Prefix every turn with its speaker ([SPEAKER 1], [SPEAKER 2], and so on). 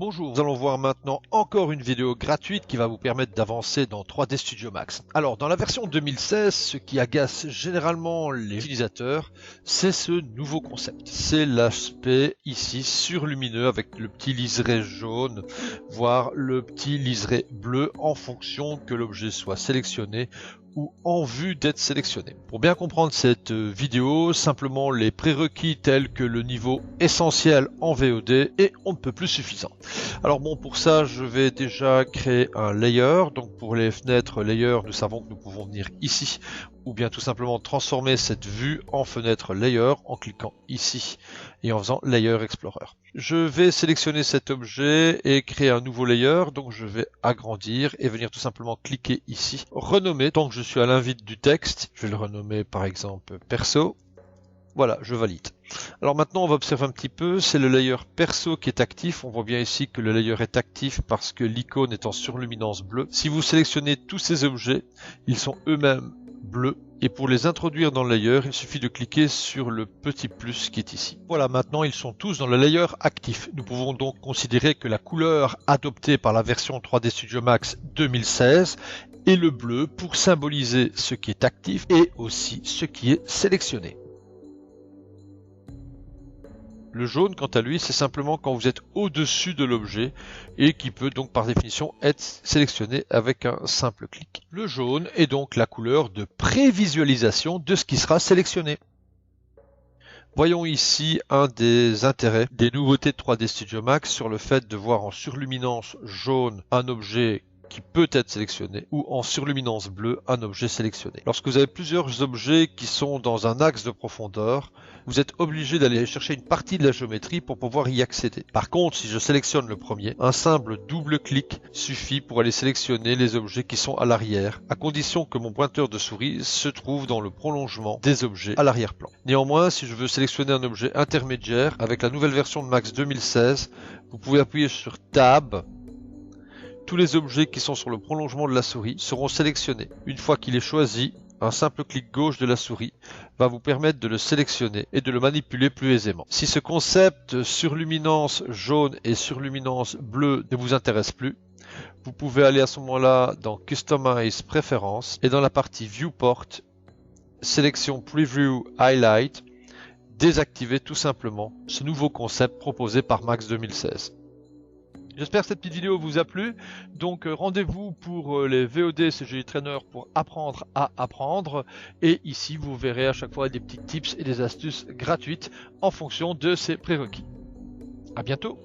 [SPEAKER 1] Bonjour, nous allons voir maintenant encore une vidéo gratuite qui va vous permettre d'avancer dans 3D Studio Max. Alors dans la version 2016, ce qui agace généralement les utilisateurs, c'est ce nouveau concept. C'est l'aspect ici surlumineux avec le petit liseré jaune, voire le petit liseré bleu en fonction que l'objet soit sélectionné ou en vue d'être sélectionné. Pour bien comprendre cette vidéo, simplement les prérequis tels que le niveau essentiel en VOD et on ne peut plus suffisant. Alors bon, pour ça je vais déjà créer un layer. Donc pour les fenêtres layer, nous savons que nous pouvons venir ici ou bien tout simplement transformer cette vue en fenêtre layer en cliquant ici et en faisant layer explorer. Je vais sélectionner cet objet et créer un nouveau layer, donc je vais agrandir et venir tout simplement cliquer ici, renommer, tant que je suis à l'invite du texte, je vais le renommer par exemple perso. Voilà, je valide. Alors maintenant on va observer un petit peu, c'est le layer perso qui est actif. On voit bien ici que le layer est actif parce que l'icône est en surluminance bleue. Si vous sélectionnez tous ces objets, ils sont eux-mêmes bleus. Et pour les introduire dans le layer, il suffit de cliquer sur le petit plus qui est ici. Voilà, maintenant ils sont tous dans le layer actif. Nous pouvons donc considérer que la couleur adoptée par la version 3D Studio Max 2016 est le bleu pour symboliser ce qui est actif et aussi ce qui est sélectionné. Le jaune, quant à lui, c'est simplement quand vous êtes au-dessus de l'objet et qui peut donc par définition être sélectionné avec un simple clic. Le jaune est donc la couleur de prévisualisation de ce qui sera sélectionné. Voyons ici un des intérêts des nouveautés de 3D Studio Max sur le fait de voir en surluminance jaune un objet qui peut être sélectionné ou en surluminance bleue un objet sélectionné. Lorsque vous avez plusieurs objets qui sont dans un axe de profondeur, vous êtes obligé d'aller chercher une partie de la géométrie pour pouvoir y accéder. Par contre, si je sélectionne le premier, un simple double clic suffit pour aller sélectionner les objets qui sont à l'arrière, à condition que mon pointeur de souris se trouve dans le prolongement des objets à l'arrière-plan. Néanmoins, si je veux sélectionner un objet intermédiaire, avec la nouvelle version de Max 2016, vous pouvez appuyer sur Tab. Tous les objets qui sont sur le prolongement de la souris seront sélectionnés. Une fois qu'il est choisi, un simple clic gauche de la souris va vous permettre de le sélectionner et de le manipuler plus aisément. Si ce concept surluminance jaune et surluminance bleue ne vous intéresse plus, vous pouvez aller à ce moment-là dans Customize Préférences et dans la partie Viewport, sélection Preview Highlight, désactiver tout simplement ce nouveau concept proposé par Max 2016. J'espère que cette petite vidéo vous a plu, donc rendez-vous pour les VOD CGI Trainer pour apprendre à apprendre, et ici vous verrez à chaque fois des petits tips et des astuces gratuites en fonction de ces prérequis. À bientôt.